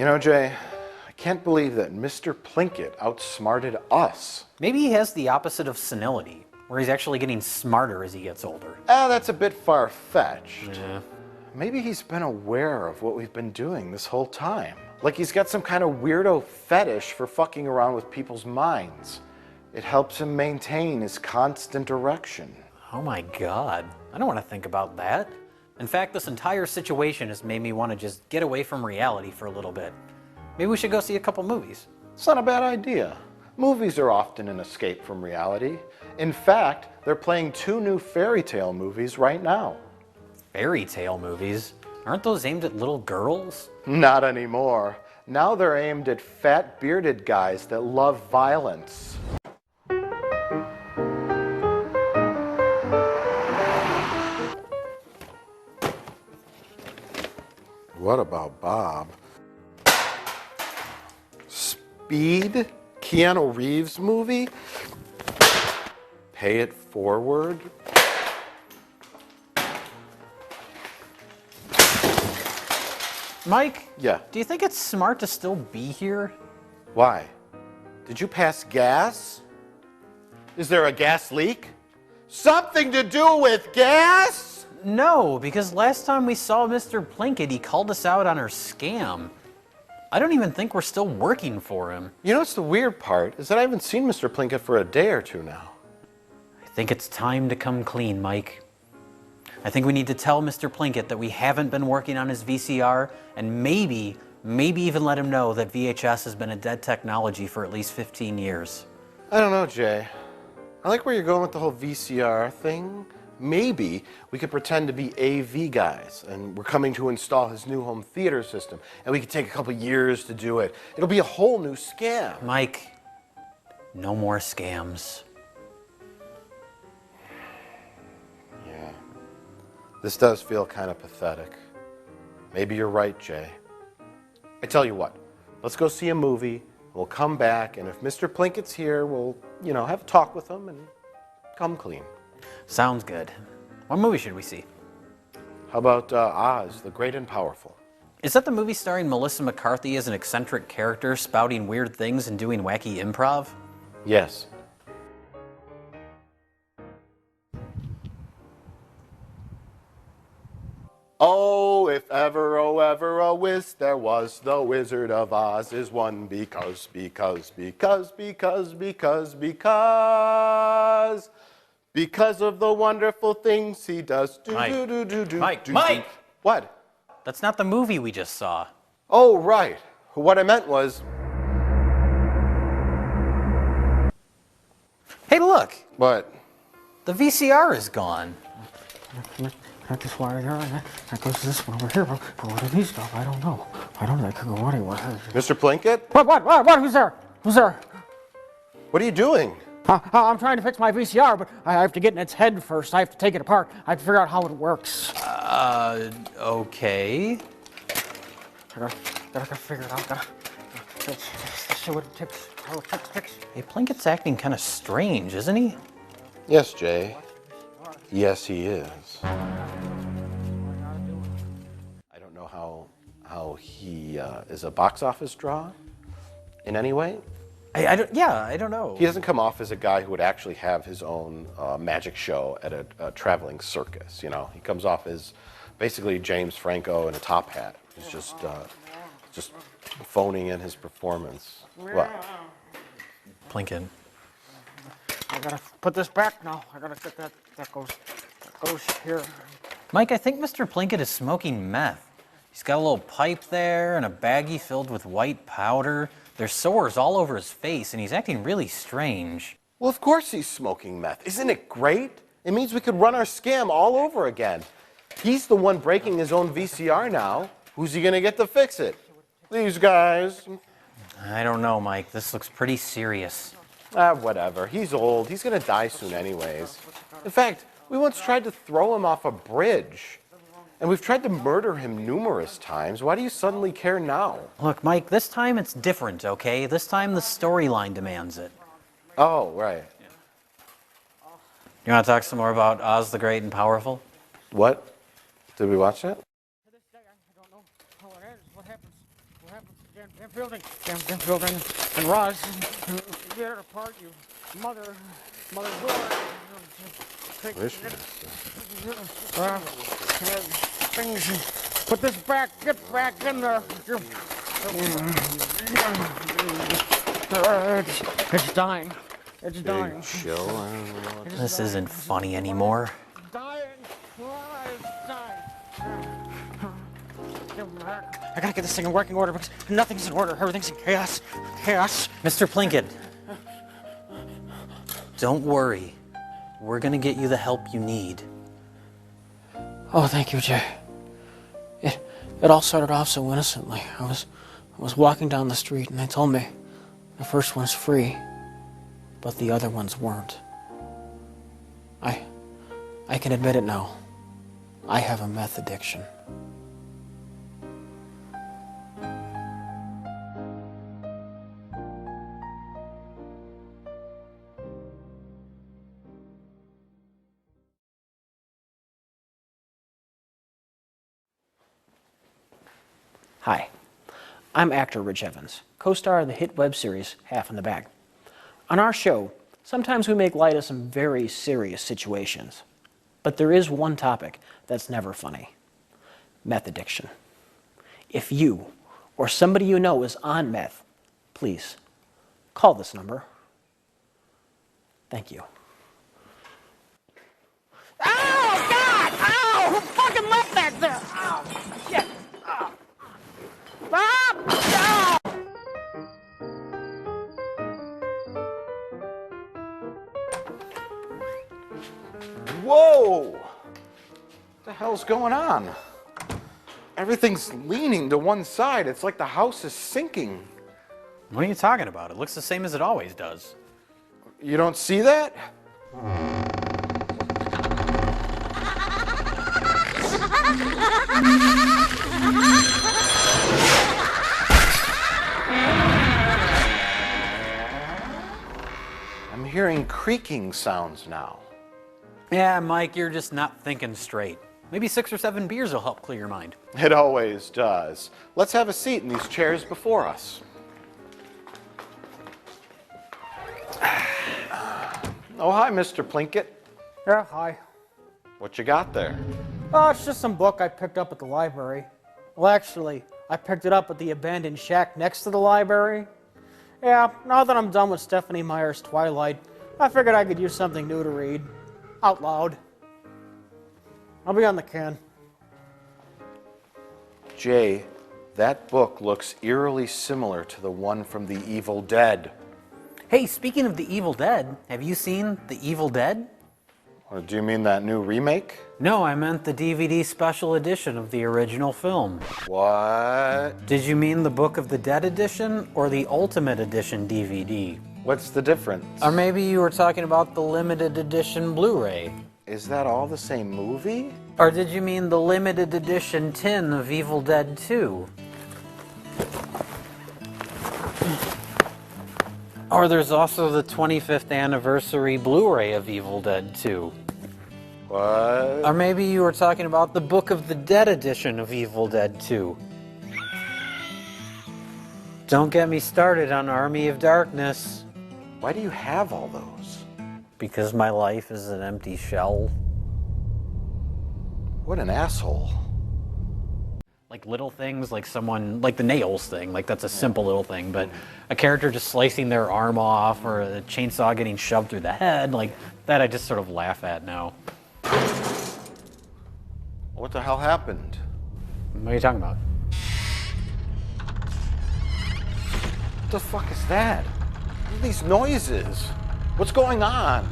You know, Jay, I can't believe that Mr. Plinkett outsmarted us. Maybe he has the opposite of senility, where he's actually getting smarter as he gets older. That's a bit far-fetched. Yeah. Maybe he's been aware of what we've been doing this whole time. Like he's got some kind of weirdo fetish for fucking around with people's minds. It helps him maintain his constant erection. Oh my God, I don't want to think about that. In fact, this entire situation has made me want to just get away from reality for a little bit. Maybe we should go see a couple movies. It's not a bad idea. Movies are often an escape from reality. In fact, they're playing 2 new fairy tale movies right now. Fairy tale movies? Aren't those aimed at little girls? Not anymore. Now they're aimed at fat bearded guys that love violence. What about Bob? Speed? Keanu Reeves movie? Pay it forward? Mike? Yeah. Do you think it's smart to still be here? Why? Did you pass gas? Is there a gas leak? Something to do with gas? No, because last time we saw Mr. Plinkett, he called us out on our scam. I don't even think we're still working for him. You know what's the weird part is that I haven't seen Mr. Plinkett for a day or 2 now. I think it's time to come clean, Mike. I think we need to tell Mr. Plinkett that we haven't been working on his VCR, and maybe even let him know that VHS has been a dead technology for at least 15 years. I don't know, Jay. I like where you're going with the whole VCR thing. Maybe we could pretend to be AV guys, and we're coming to install his new home theater system, and we could take a couple years to do it. It'll be a whole new scam. Mike, no more scams. Yeah. This does feel kind of pathetic. Maybe you're right, Jay. I tell you what, let's go see a movie, we'll come back, and if Mr. Plinkett's here, we'll, have a talk with him and come clean. Sounds good. What movie should we see? How about Oz, the Great and Powerful? Is that the movie starring Melissa McCarthy as an eccentric character spouting weird things and doing wacky improv? Yes. Oh, if ever, oh, ever a whiz there was, the Wizard of Oz is one because of the wonderful things he does. Mike! Mike! What? That's not the movie we just saw. Oh, right. What I meant was... Hey, look! What? The VCR is gone. That this wire here, and that goes to this one over here. But what are these stuff? I don't know. I don't know. That could go anywhere. Mr. Plinkett? What? Who's there? Who's there? What are you doing? I'm trying to fix my VCR, but I have to get in its head first. I have to take it apart. I have to figure out how it works. Okay. Gotta figure it out. Let's see what it takes. How it takes. Hey, Plinkett's acting kind of strange, isn't he? Yes, Jay. Yes, he is. I don't know how he is a box office draw in any way. I don't know. He doesn't come off as a guy who would actually have his own magic show at a traveling circus. He comes off as basically James Franco in a top hat. He's just phoning in his performance. What? Plinkett. I gotta put this back now. I gotta get that goes here. Mike, I think Mr. Plinkett is smoking meth. He's got a little pipe there and a baggie filled with white powder. There's sores all over his face, and he's acting really strange. Well, of course he's smoking meth. Isn't it great? It means we could run our scam all over again. He's the one breaking his own VCR now. Who's he gonna get to fix it? These guys. I don't know, Mike. This looks pretty serious. Whatever. He's old. He's gonna die soon anyways. In fact, we once tried to throw him off a bridge. And we've tried to murder him numerous times. Why do you suddenly care now? Look, Mike, this time it's different, okay? This time the storyline demands it. Oh, right. You want to talk some more about Oz the Great and Powerful? What? Did we watch that? To this day, I don't know how it ends. What happens to Damn building. And Roz, tear it apart, you mother door. Things. Put this back. Get back in there. It's dying. It's dying. Big chill. This isn't funny anymore. Dying. It's dying. I gotta get this thing in working order because nothing's in order. Everything's in chaos. Chaos. Mr. Plinkett, don't worry. We're gonna get you the help you need. Oh, thank you, Jay. It all started off so innocently. I was walking down the street and they told me the first one's free, but the other ones weren't. I can admit it now. I have a meth addiction. Hi, I'm actor Rich Evans, co-star of the hit web series Half in the Bag. On our show, sometimes we make light of some very serious situations. But there is one topic that's never funny: meth addiction. If you or somebody you know is on meth, please call this number. Thank you. Oh, God! Ow! Who fucking left that there? Ow! Shit! Ow! Ah! Ow! Whoa! What the hell's going on? Everything's leaning to one side. It's like the house is sinking. What are you talking about? It looks the same as it always does. You don't see that? I'm hearing creaking sounds now. Yeah, Mike, you're just not thinking straight. Maybe 6 or 7 beers will help clear your mind. It always does. Let's have a seat in these chairs before us. Oh, hi, Mr. Plinkett. Yeah, hi. What you got there? Oh, it's just some book I picked up at the library. Well, actually, I picked it up at the abandoned shack next to the library. Yeah, now that I'm done with Stephanie Meyer's Twilight, I figured I could use something new to read. Out loud. I'll be on the can. Jay, that book looks eerily similar to the one from The Evil Dead. Hey, speaking of The Evil Dead, have you seen The Evil Dead? Or do you mean that new remake? No, I meant the DVD special edition of the original film. What? Did you mean the Book of the Dead edition or the Ultimate Edition DVD? What's the difference? Or maybe you were talking about the limited edition Blu-ray. Is that all the same movie? Or did you mean the limited edition tin of Evil Dead 2? Or there's also the 25th anniversary Blu-ray of Evil Dead 2. What? Or maybe you were talking about the Book of the Dead edition of Evil Dead 2. Don't get me started on Army of Darkness. Why do you have all those? Because my life is an empty shell. What an asshole. Like little things, like someone, like the nails thing, like that's a simple little thing, but a character just slicing their arm off or a chainsaw getting shoved through the head, like that I just sort of laugh at now. What the hell happened? What are you talking about? What the fuck is that? What are these noises? What's going on?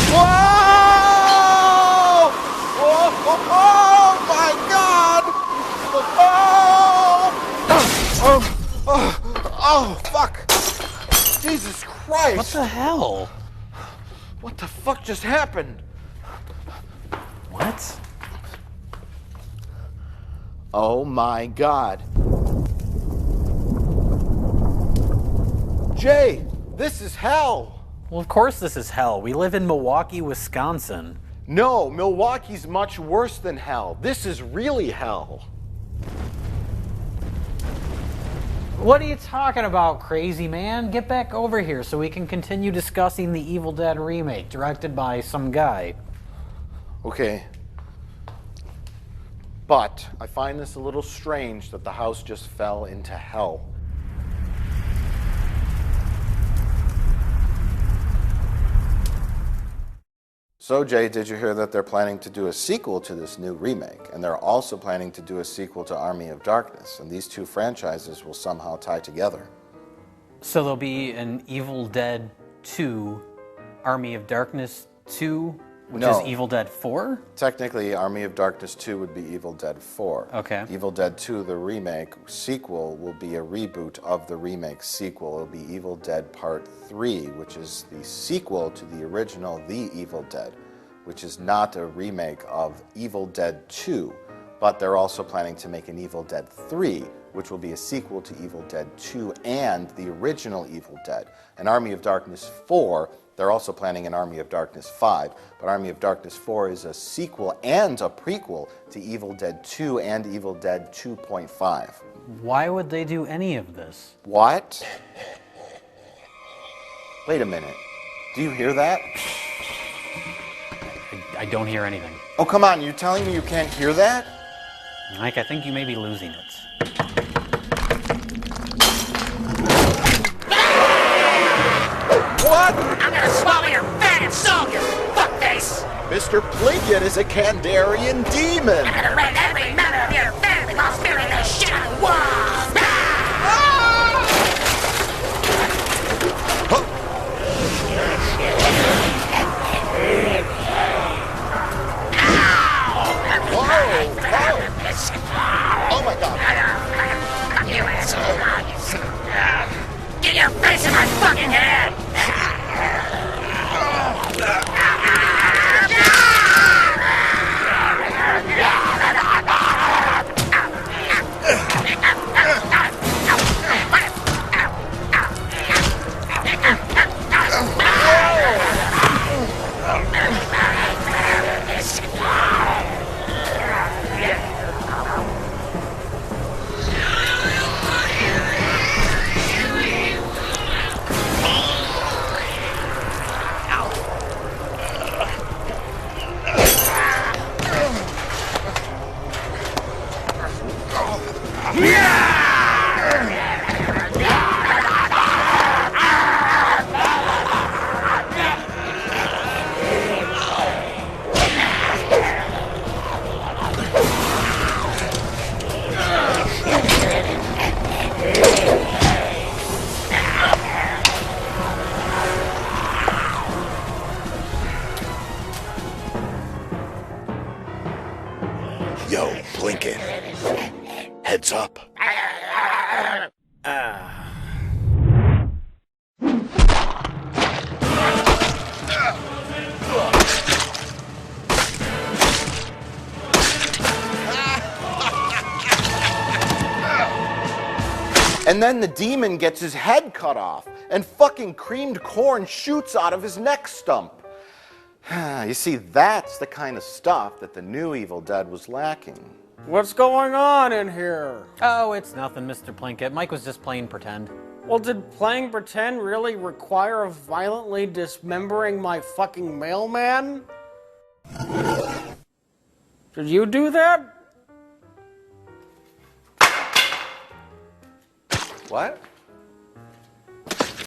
Whoa! Whoa! Oh my God! Oh, fuck! Jesus Christ! What the hell? What the fuck just happened? What? Oh my God. Jay, this is hell. Well, of course this is hell. We live in Milwaukee, Wisconsin. No, Milwaukee's much worse than hell. This is really hell. What are you talking about, crazy man? Get back over here so we can continue discussing the Evil Dead remake directed by some guy. Okay. But I find this a little strange that the house just fell into hell. So, Jay, did you hear that they're planning to do a sequel to this new remake? And they're also planning to do a sequel to Army of Darkness. And these two franchises will somehow tie together. So there'll be an Evil Dead 2, Army of Darkness 2, which No. is Evil Dead 4? Technically, Army of Darkness 2 would be Evil Dead 4. Okay. Evil Dead 2, the remake sequel, will be a reboot of the remake sequel. It'll be Evil Dead Part 3, which is the sequel to the original The Evil Dead, which is not a remake of Evil Dead 2, but they're also planning to make an Evil Dead 3, which will be a sequel to Evil Dead 2 and the original Evil Dead. And Army of Darkness 4, they're also planning an Army of Darkness 5, but Army of Darkness 4 is a sequel and a prequel to Evil Dead 2 and Evil Dead 2.5. Why would they do any of this? What? Wait a minute. Do you hear that? I don't hear anything. Oh, come on. You're telling me you can't hear that? Mike, I think you may be losing it. What? I'm gonna swallow your fat and soul, you fuckface! Mr. Plinkett is a Kandarian demon. I'm gonna rend every member of your family while spewing their shit on the walls! Oh my God. Fuck you, asshole! Get your face in my fucking head! Yo, Plinkett. Heads up. And then the demon gets his head cut off, and fucking creamed corn shoots out of his neck stump. You see, that's the kind of stuff that the new Evil Dead was lacking. What's going on in here? Oh, it's nothing, Mr. Plinkett. Mike was just playing pretend. Well, did playing pretend really require violently dismembering my fucking mailman? Did you do that? What?